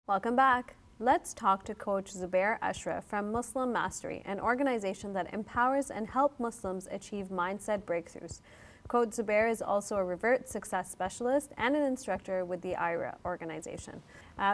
Welcome back. Let's talk to Coach Zubair Ashraf from Muslim Mastery, an organization that empowers and helps Muslims achieve mindset breakthroughs. Coach Zubair is also a Revert Success Specialist and an instructor with the IRA organization.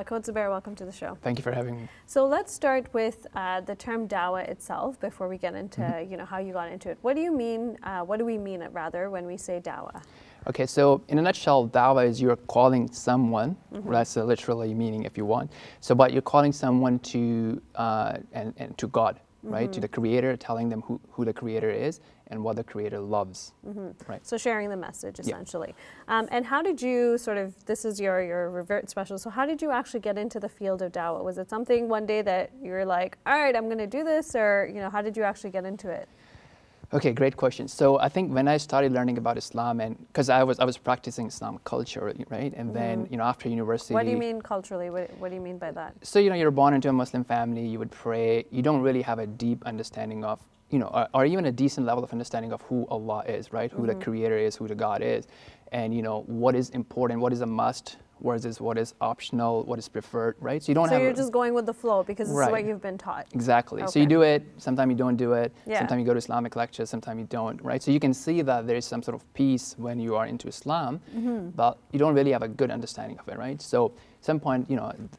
Coach Zubair, welcome to the show. Thank you for having me. So let's start with the term Dawah itself before we get into how you got into it. What do you mean? What do we mean rather when we say Dawah? Okay, so in a nutshell, Dawah is you're calling someone. That's the literally meaning if you want. So, but you're calling someone to and to God, right? To the Creator, telling them who the Creator is and what the Creator loves, right? So sharing the message essentially. Yeah. And how did you this is your Revert specialist, so how did you actually get into the field of Dawah? Was it something one day that you were like, all right, I'm going to do this, or how did you actually get into it? Okay, great question. So I think when I started learning about Islam, and because I was practicing Islam culturally, right? And then after university. What do you mean culturally? What do you mean by that? So you're born into a Muslim family. You would pray. You don't really have a deep understanding of or even a decent level of understanding of who Allah is, right? Who the Creator is, who the God is, and what is important, what is a must, what is optional, what is preferred, right? So you don't have. So you're just going with the flow because it's what you've been taught. Exactly. Okay. So you do it. Sometimes you don't do it. Yeah. Sometimes you go to Islamic lectures. Sometimes you don't, right? So you can see that there is some sort of peace when you are into Islam, but you don't really have a good understanding of it, right? So at some point,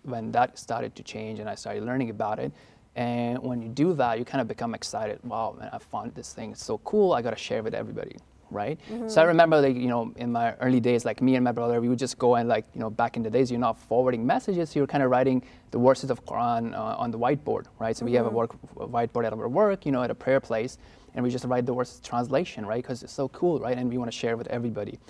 when that started to change and I started learning about it. And when you do that, you kind of become excited. Wow, man, I found this thing. It's so cool. I got to share it with everybody, right? So I remember, in my early days, like me and my brother, we would just go and back in the days, you're not forwarding messages. You're kind of writing the verses of Quran on the whiteboard, right? So we have a whiteboard at our work, at a prayer place, and we just write the verses translation, right? Because it's so cool, right? And we want to share it with everybody.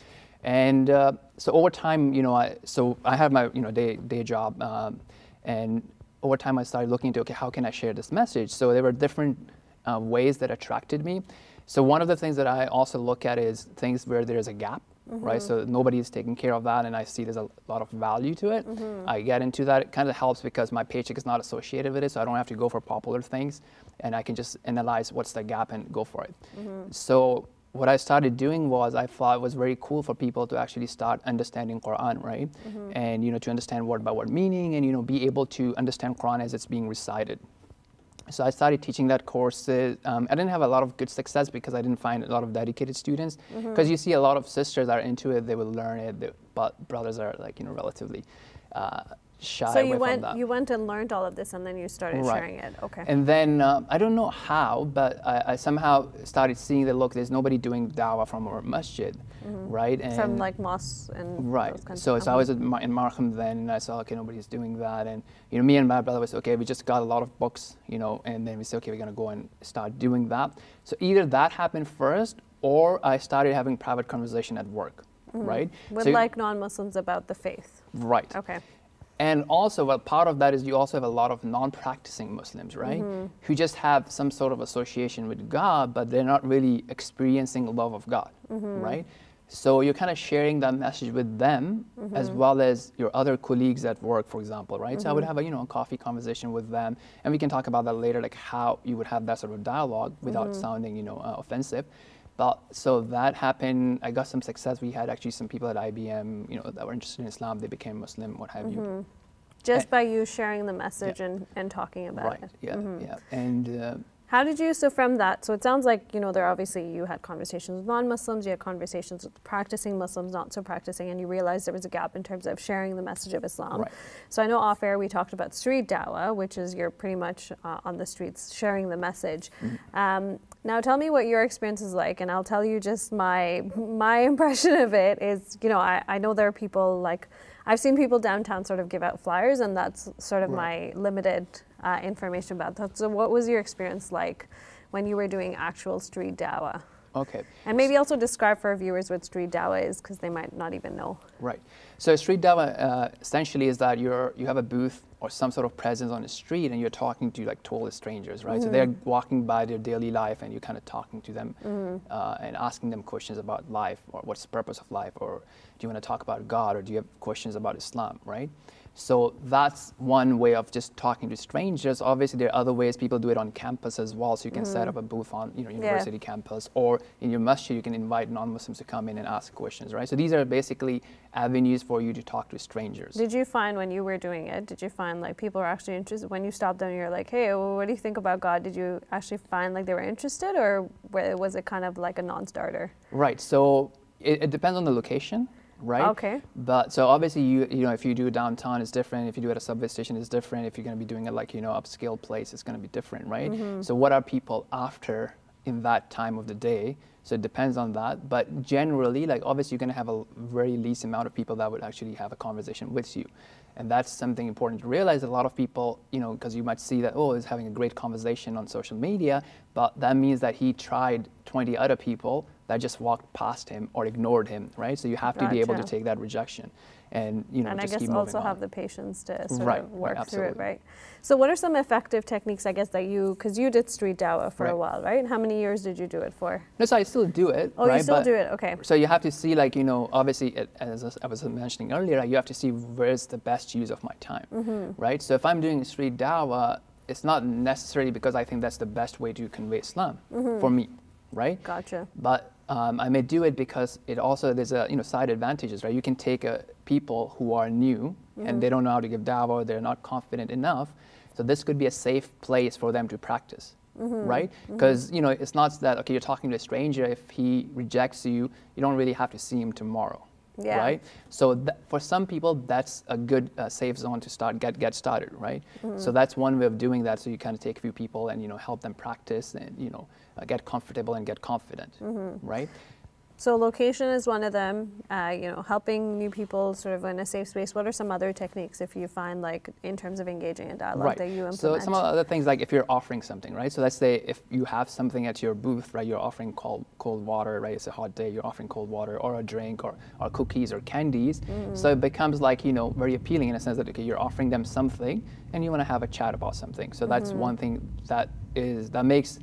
And so over time, I have my day job, and over time I started looking into, okay, how can I share this message? So there were different ways that attracted me. So one of the things that I also look at is things where there's a gap, right? So nobody is taking care of that, and I see there's a lot of value to it. I get into that. It kind of helps because my paycheck is not associated with it, so I don't have to go for popular things, and I can just analyze what's the gap and go for it. So what I started doing was I thought it was very cool for people to actually start understanding Quran, right? And to understand word by word meaning, and be able to understand Quran as it's being recited. So I started teaching that course. I didn't have a lot of good success because I didn't find a lot of dedicated students. Because you see a lot of sisters are into it, they will learn it, but brothers are relatively shy. So you went and learned all of this, and then you started sharing it. Okay. And then I don't know how, but I somehow started seeing that there's nobody doing Dawah from our masjid, right? And from mosques and those kinds so I was in Markham then, and I saw nobody's doing that, and me and my brother was we just got a lot of books, and then we said we're gonna go and start doing that. So either that happened first, or I started having private conversation at work, right? With non-Muslims about the faith. Right. Okay. And also, part of that is you also have a lot of non-practicing Muslims, right? Who just have some sort of association with God, but they're not really experiencing love of God, right? So you're kind of sharing that message with them, as well as your other colleagues at work, for example, right? So I would have a coffee conversation with them, and we can talk about that later, like how you would have that sort of dialogue without sounding, offensive. But so that happened. I got some success. We had actually some people at IBM, that were interested in Islam. They became Muslim, what have you. Just by you sharing the message and talking about it. Yeah, yeah. And how did you, so from that, so it sounds like, there obviously you had conversations with non-Muslims, you had conversations with practicing Muslims, not so practicing, and you realized there was a gap in terms of sharing the message of Islam. Right. So I know off air we talked about street Dawah, which is you're pretty much on the streets sharing the message. Now tell me what your experience is like, and I'll tell you just my impression of it is, I know there are people I've seen people downtown sort of give out flyers, and that's sort of my limited information about that. So what was your experience like when you were doing actual street Dawah? Okay. And maybe also describe for our viewers what street Dawah is, because they might not even know. Right. So street Dawah essentially is that you have a booth or some sort of presence on the street, and you're talking to total strangers, right? So they're walking by their daily life, and you're kind of talking to them and asking them questions about life, or what's the purpose of life, or do you want to talk about God, or do you have questions about Islam, right? So that's one way of just talking to strangers. Obviously, there are other ways people do it on campus as well. So you can set up a booth on university campus, or in your masjid, you can invite non-Muslims to come in and ask questions, right? So these are basically avenues for you to talk to strangers. Did you find when you were doing it, did you find like people are actually interested? When you stopped them, you're like, hey, well, what do you think about God? Did you actually find like they were interested, or was it kind of like a non-starter? Right. So it depends on the location. Right. Okay. But so obviously you know if you do downtown it's different. If you do it at a subway station it's different. If you're going to be doing it like upscale place it's going to be different, right? So what are people after in that time of the day? So it depends on that. But generally, like obviously you're going to have a very least amount of people that would actually have a conversation with you. And that's something important to realize. A lot of people, because you might see that, oh, he's having a great conversation on social media, but that means that he tried 20 other people that just walked past him or ignored him, right? So you have to be able to take that rejection and, and just I guess keep also moving have on. the patience to sort of work through it, right? So what are some effective techniques, I guess, that because you did street dawah for a while, right? How many years did you do it for? No, so I still do it. Oh, right? You still do it, okay. So you have to see, like, obviously, as I was mentioning earlier, you have to see where's the best use of my time, right? So if I'm doing street dawah, it's not necessarily because I think that's the best way to convey Islam for me, right? Gotcha. But I may do it because it also, there's a side advantages, right? You can take people who are new and they don't know how to give dawah, or they're not confident enough. So this could be a safe place for them to practice, right? Because it's not that, okay, you're talking to a stranger. If he rejects you, you don't really have to see him tomorrow, right? So for some people, that's a good safe zone to get started, right? So that's one way of doing that. So you kind of take a few people and help them practice and get comfortable and get confident, right? So location is one of them, helping new people sort of in a safe space. What are some other techniques if you find, like, in terms of engaging in dialogue that you implement? So some other things, like if you're offering something, right? So let's say if you have something at your booth, right? You're offering cold water, right? It's a hot day, you're offering cold water or a drink or cookies or candies. So it becomes like, very appealing in a sense that, okay, you're offering them something and you want to have a chat about something. So that's one thing that makes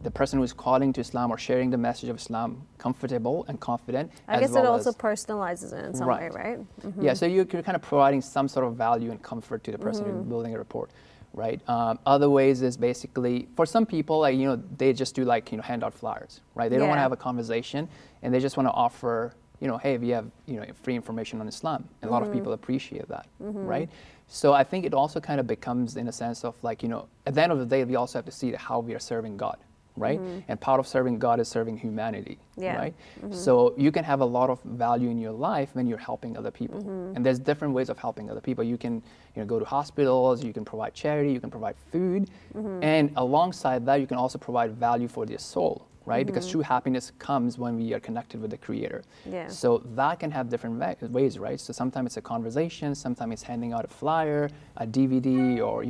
the person who's calling to Islam or sharing the message of Islam comfortable and confident. I guess it also personalizes it in some way, right? Yeah, so you're kind of providing some sort of value and comfort to the person who's building a rapport, right? Other ways is basically, for some people, like, they just do like, hand out flyers, right? They don't want to have a conversation and they just want to offer, hey, we have, free information on Islam. And a lot of people appreciate that, right? So I think it also kind of becomes in a sense of like, at the end of the day, we also have to see how we are serving God, right? And part of serving God is serving humanity, right? So you can have a lot of value in your life when you're helping other people. And there's different ways of helping other people. You can go to hospitals, you can provide charity, you can provide food. And alongside that, you can also provide value for their soul, right? Because true happiness comes when we are connected with the Creator. So that can have different ways, right? So sometimes it's a conversation, sometimes it's handing out a flyer, a DVD, or,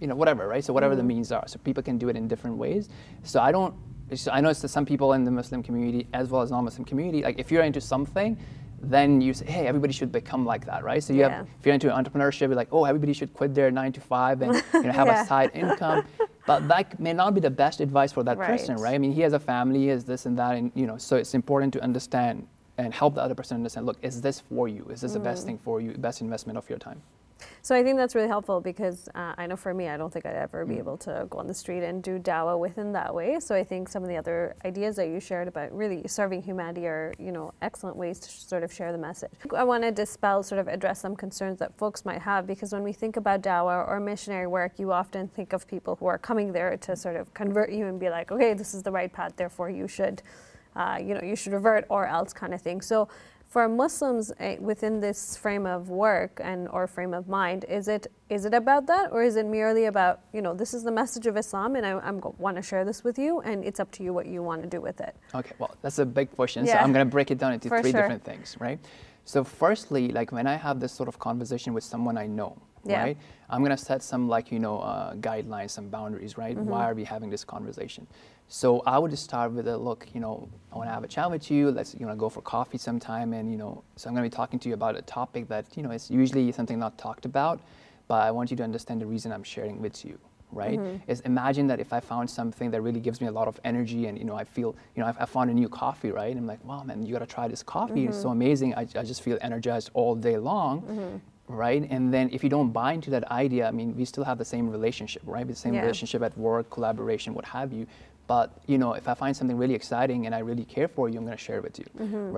whatever, right? So whatever the means are. So people can do it in different ways. So I know it's some people in the Muslim community as well as non-Muslim community, like if you're into something, then you say, hey, everybody should become like that, right? So if you're into entrepreneurship, you're like, oh, everybody should quit their 9 to 5 and have a side income. But that may not be the best advice for that person, right? I mean, he has a family, he has this and that, and so it's important to understand and help the other person understand, look, is this for you? Is this the best thing for you, best investment of your time? So I think that's really helpful because I know for me, I don't think I'd ever be able to go on the street and do dawah within that way. So I think some of the other ideas that you shared about really serving humanity are, excellent ways to sort of share the message. I want to address some concerns that folks might have, because when we think about dawah or missionary work, you often think of people who are coming there to sort of convert you and be like, okay, this is the right path, therefore you should, you should revert or else kind of thing. So for Muslims within this frame of work or frame of mind, is it about that, or is it merely about, this is the message of Islam and I want to share this with you and it's up to you what you want to do with it? Okay, well, that's a big question. So I'm going to break it down into three different things, right? So firstly, like when I have this sort of conversation with someone I know, right? I'm going to set some guidelines, some boundaries, right? Why are we having this conversation? So I would just start with look, I want to have a chat with you. Let's, go for coffee sometime. And, so I'm going to be talking to you about a topic that, is usually something not talked about, but I want you to understand the reason I'm sharing with you, right? Is imagine that if I found something that really gives me a lot of energy and, I feel, I found a new coffee, right? And I'm like, wow, man, you got to try this coffee. It's so amazing. I just feel energized all day long. right? And then if you don't buy into that idea, I mean, we still have the same relationship, right? The same relationship at work, collaboration, what have you. But, you know, if I find something really exciting and I really care for you, I'm going to share it with you,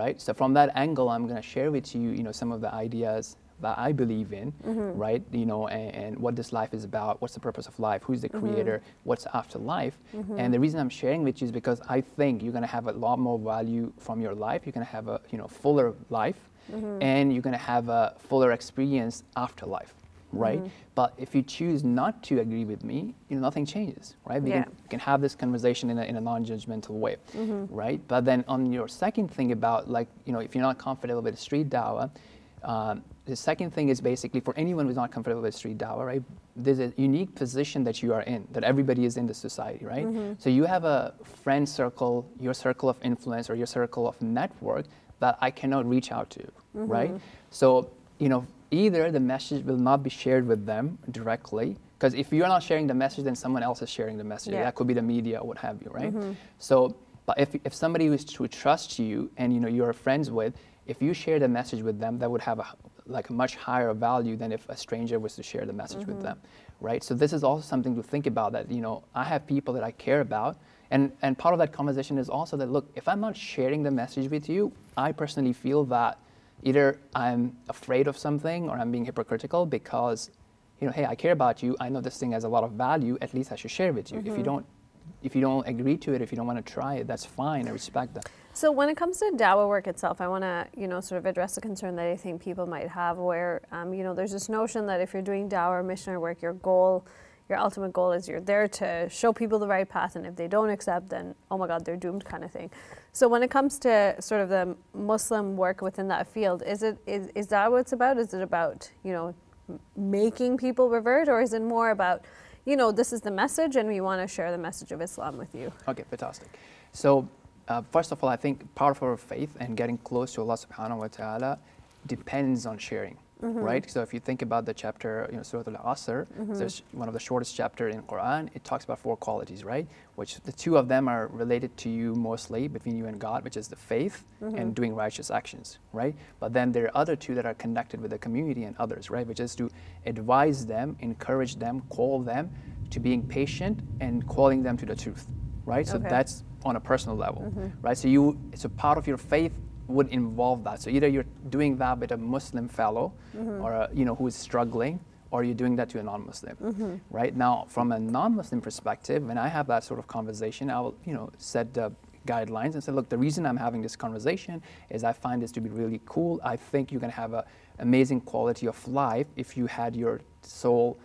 right? So from that angle, I'm going to share with you, you know, some of the ideas that I believe in, right? You know, and what this life is about, what's the purpose of life, who's the creator, what's after life. And the reason I'm sharing with you is because I think you're going to have a lot more value from your life. You're going to have a, you know, fuller life, and you're going to have a fuller experience after life, right? But if you choose not to agree with me, you know, nothing changes, right? We can have this conversation in a non-judgmental way, right? But then on your second thing about, like, you know, if you're not comfortable with street dawah, the second thing is basically for anyone who's not comfortable with street dawah, right? There's a unique position that you are in, that everybody is in the society, right? So you have a friend circle, your circle of influence or your circle of network that I cannot reach out to, right? So, you know, either the message will not be shared with them directly, because if you're not sharing the message, then someone else is sharing the message. That could be the media or what have you, right? So, but if somebody who trusts you and, you know, you're friends with, if you share the message with them, that would have a much higher value than if a stranger was to share the message with them, right? So this is also something to think about, that, you know, I have people that I care about, and part of that conversation is also that, look, if I'm not sharing the message with you, I personally feel that either I'm afraid of something or I'm being hypocritical because, you know, hey, I care about you, I know this thing has a lot of value, at least I should share it with you. If you don't agree to it, if you don't want to try it, that's fine, I respect that. So when it comes to dawah work itself, I want to, you know, sort of address the concern that I think people might have where, you know, there's this notion that if you're doing dawah or missionary work, your ultimate goal is you're there to show people the right path, and if they don't accept, then, oh my God, they're doomed, kind of thing. So when it comes to sort of the Muslim work within that field, is that what it's about? Is it about, you know, making people revert, or is it more about, you know, this is the message and we want to share the message of Islam with you? Okay, fantastic. So first of all, I think part of our faith and getting close to Allah subhanahu wa ta'ala depends on sharing. Right? So if you think about the chapter, you know, Surah Al-Asr, so it's one of the shortest chapter in Quran, it talks about 4 qualities, right? Which the 2 of them are related to you mostly, between you and God, which is the faith and doing righteous actions, right? But then there are other 2 that are connected with the community and others, right? Which is to advise them, encourage them, call them to being patient and calling them to the truth, right? So that's on a personal level, right? So it's a part of your faith would involve that. So either you're doing that with a Muslim fellow or you know, who is struggling, or you're doing that to a non-Muslim, right? Now, from a non-Muslim perspective, when I have that sort of conversation, I will, you know, set the guidelines and say, look, the reason I'm having this conversation is I find this to be really cool. I think you're going to have an amazing quality of life if you had your soul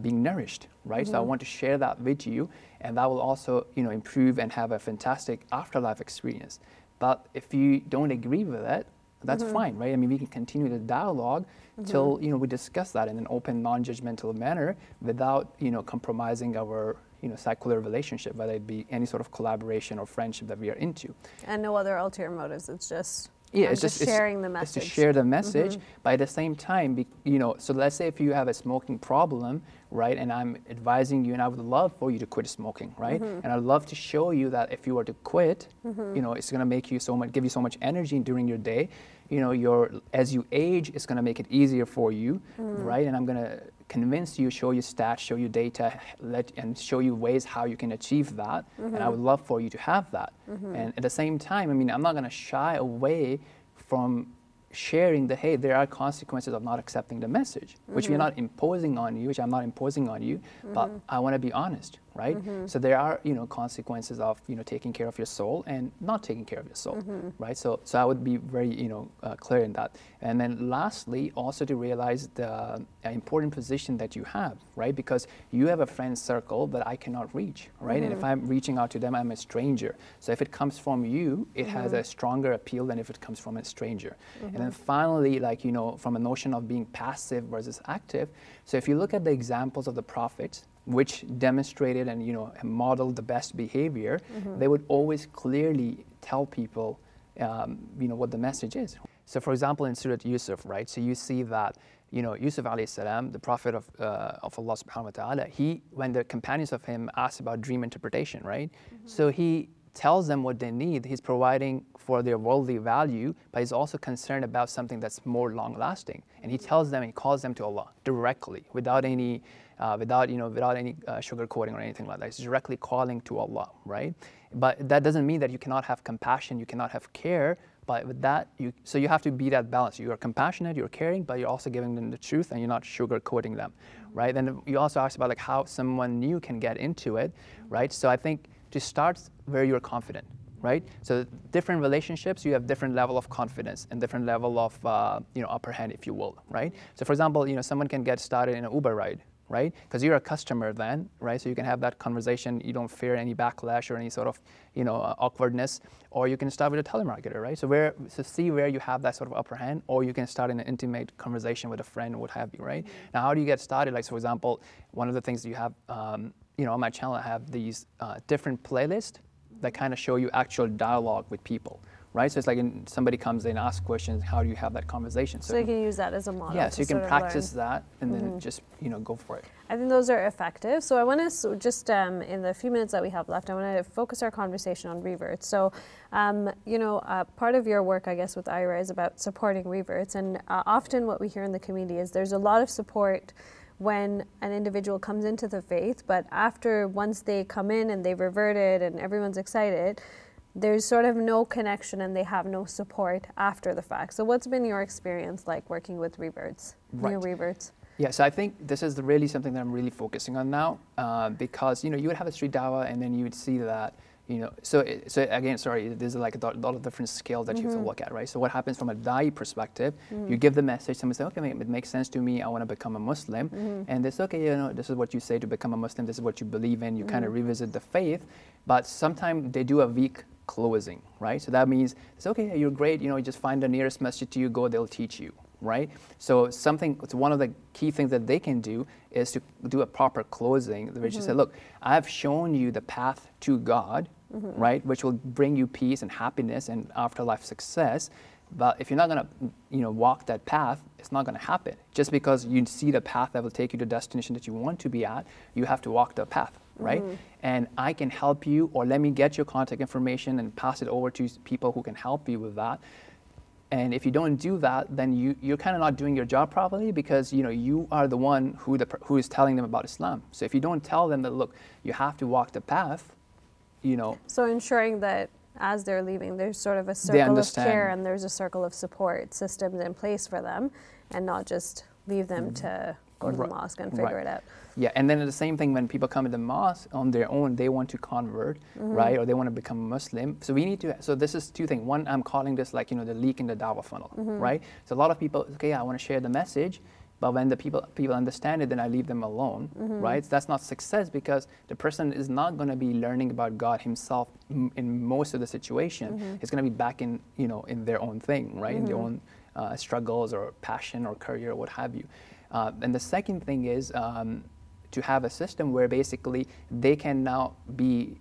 being nourished, right? So I want to share that with you, and that will also, you know, improve and have a fantastic afterlife experience. But if you don't agree with it, that's fine, right? I mean, we can continue the dialogue till, you know, we discuss that in an open, non-judgmental manner without, you know, compromising our, you know, secular relationship, whether it be any sort of collaboration or friendship that we are into. And no other ulterior motives, it's just... Yeah, it's just sharing the message. It's to share the message, but at the same time, you know, so let's say if you have a smoking problem, right, and I'm advising you, and I would love for you to quit smoking, right, and I'd love to show you that if you were to quit, you know, it's going to make you give you so much energy during your day. You know, as you age, it's going to make it easier for you, right, and I'm going to convince you, show you stats, show you data, and show you ways how you can achieve that. And I would love for you to have that. And at the same time, I mean, I'm not going to shy away from sharing that, hey, there are consequences of not accepting the message, which we're not imposing on you, which I'm not imposing on you, but I want to be honest, right? So there are, you know, consequences of, you know, taking care of your soul and not taking care of your soul, right? So I would be very, you know, clear in that. And then lastly, also to realize the important position that you have, right? Because you have a friend circle that I cannot reach, right? And if I'm reaching out to them, I'm a stranger. So if it comes from you, it has a stronger appeal than if it comes from a stranger. And then finally, like, you know, from a notion of being passive versus active. So if you look at the examples of the prophets, which demonstrated and, you know, modeled the best behavior, they would always clearly tell people, you know, what the message is. So for example, in Surah Yusuf, right, so you see that, you know, Yusuf alayhi salam, the prophet of Allah subhanahu wa ta'ala, when the companions of him asked about dream interpretation, right, so he tells them what they need. He's providing for their worldly value, but he's also concerned about something that's more long-lasting. And he tells them, he calls them to Allah directly, without any sugarcoating or anything like that. He's directly calling to Allah, right? But that doesn't mean that you cannot have compassion, you cannot have care. But with that, so you have to be that balance. You are compassionate, you're caring, but you're also giving them the truth, and you're not sugarcoating them, right? And you also asked about like how someone new can get into it, right? So I think to start where you're confident, right? So different relationships, you have different level of confidence and different level of upper hand, if you will, right? So for example, someone can get started in an Uber ride, right? Because you're a customer then, right? So you can have that conversation. You don't fear any backlash or any sort of, awkwardness. Or you can start with a telemarketer, right? So see where you have that sort of upper hand, or you can start in an intimate conversation with a friend, what have you, right? Now, how do you get started? Like, for example, one of the things you have, on my channel, I have these different playlists that kind of show you actual dialogue with people. Right, so it's like somebody comes in and asks questions. How do you have that conversation? So you can use that as a model. Yeah, so you can practice that and then just go for it. I think those are effective. So I want to just in the few minutes that we have left, I want to focus our conversation on reverts. So, part of your work, I guess, with IRA is about supporting reverts, and often what we hear in the community is there's a lot of support when an individual comes into the faith, but once they come in and they've reverted and everyone's excited, there's sort of no connection and they have no support after the fact. So what's been your experience like working with reverts, new reverts? Yeah, so I think this is really something that I'm really focusing on now, because you would have a street dawah and then you would see that so again, sorry, there's like a lot of different scales that you have to look at, right? So what happens from a da'i perspective, you give the message, someone says, okay, it makes sense to me, I want to become a Muslim, and this, okay, this is what you say to become a Muslim, this is what you believe in, you kind of revisit the faith, but sometimes they do a week closing, right? So that means it's okay, you're great, you just find the nearest masjid to you, go, they'll teach you, right? So one of the key things that they can do is to do a proper closing, which is say, look, I've shown you the path to God, right, which will bring you peace and happiness and afterlife success. But if you're not going to, walk that path, it's not going to happen. Just because you see the path that will take you to the destination that you want to be at, you have to walk the path, right? And I can help you, or let me get your contact information and pass it over to people who can help you with that. And if you don't do that, then you're kind of not doing your job properly, because you are the one who is telling them about Islam. So if you don't tell them that, look, you have to walk the path, So ensuring that as they're leaving, there's sort of a circle of care and there's a circle of support systems in place for them, and not just leave them to go to the mosque and figure it out. Yeah, and then the same thing when people come to the mosque on their own, they want to convert, right? Or they want to become a Muslim. So we need to, so this is two things. One, I'm calling this like, the leak in the Dawah funnel, right? So a lot of people, okay, I want to share the message, but when the people understand it, then I leave them alone, right? So that's not success, because the person is not going to be learning about God himself in most of the situation. It's going to be back in, in their own thing, right? In their own struggles or passion or career or what have you. And the second thing is to have a system where basically they can now be,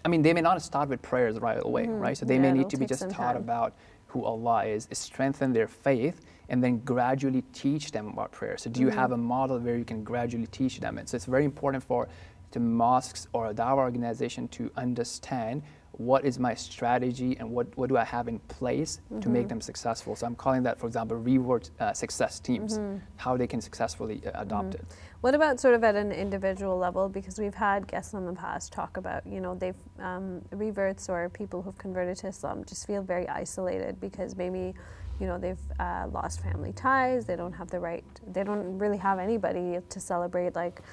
they may not start with prayers right away, right? So they may need to be just taught about who Allah is, strengthen their faith, and then gradually teach them about prayer. So do you have a model where you can gradually teach them? And so it's very important for the mosques or a Dawah organization to understand what is my strategy and what do I have in place to make them successful. So I'm calling that, for example, Revert Success teams, how they can successfully adopt it. What about sort of at an individual level? Because we've had guests in the past talk about, they've reverts or people who've converted to Islam just feel very isolated because maybe, they've lost family ties, they don't really have anybody to celebrate like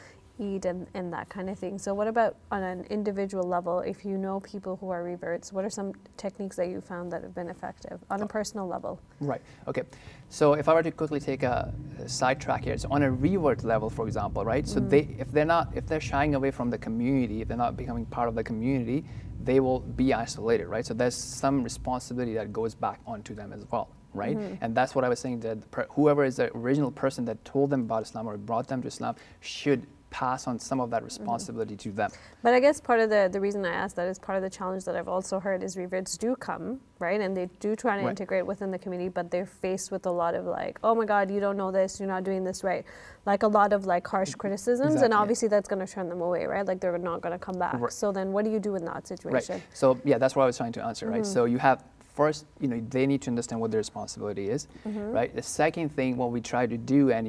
Eid and that kind of thing. So what about on an individual level, if you know people who are reverts, what are some techniques that you found that have been effective on a personal level? Right, okay. So if I were to quickly take a sidetrack here, so on a revert level, for example, right? So if they're shying away from the community, if they're not becoming part of the community, they will be isolated, right? So there's some responsibility that goes back onto them as well, right? And that's what I was saying, that whoever is the original person that told them about Islam or brought them to Islam should pass on some of that responsibility to them. But I guess part of the reason I asked that is part of the challenge that I've also heard is reverts do come, right? And they do try to integrate within the community, but they're faced with a lot of like, oh my God, you don't know this, you're not doing this right. Like a lot of like harsh criticisms, and obviously that's going to turn them away, right? Like they're not going to come back. So then what do you do in that situation? So yeah, that's what I was trying to answer, right? So you have, first, they need to understand what their responsibility is, right? The second thing, what we try to do, and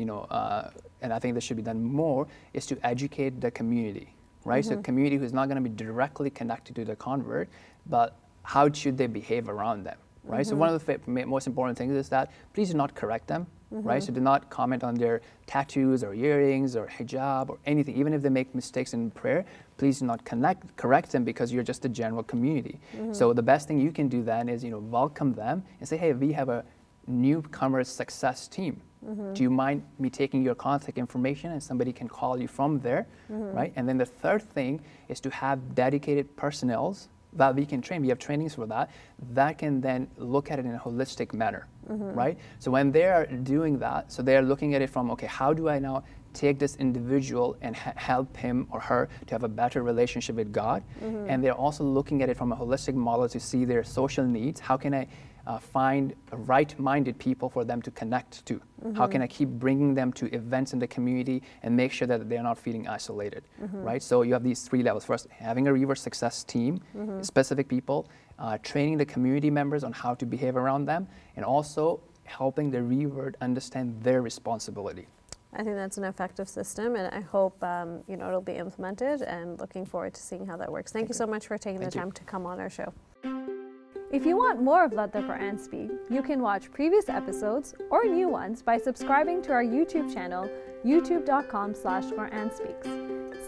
and I think this should be done more, is to educate the community, right? So community who's not going to be directly connected to the convert, but how should they behave around them, right? So one of the most important things is that please do not correct them, right? So do not comment on their tattoos or earrings or hijab or anything. Even if they make mistakes in prayer, please do not correct them, because you're just a general community. So the best thing you can do then is, welcome them and say, hey, we have a newcomer success team. Do you mind me taking your contact information, and somebody can call you from there, right? And then the third thing is to have dedicated personnel that we can train. We have trainings for that can then look at it in a holistic manner, right? So when they are doing that, so they are looking at it from, okay, how do I now take this individual and help him or her to have a better relationship with God? And they're also looking at it from a holistic model to see their social needs. How can I find right-minded people for them to connect to? How can I keep bringing them to events in the community and make sure that they're not feeling isolated, right? So you have these three levels. First, having a Revert Success team, specific people, training the community members on how to behave around them, and also helping the Revert understand their responsibility. I think that's an effective system, and I hope it'll be implemented, and looking forward to seeing how that works. Thank you so much for taking the time to come on our show. If you want more of Let the Quran Speak, you can watch previous episodes or new ones by subscribing to our YouTube channel, youtube.com/QuranSpeaks.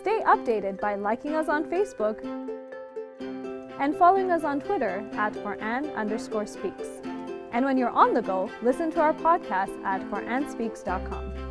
Stay updated by liking us on Facebook and following us on Twitter @Quran_speaks. And when you're on the go, listen to our podcast at QuranSpeaks.com.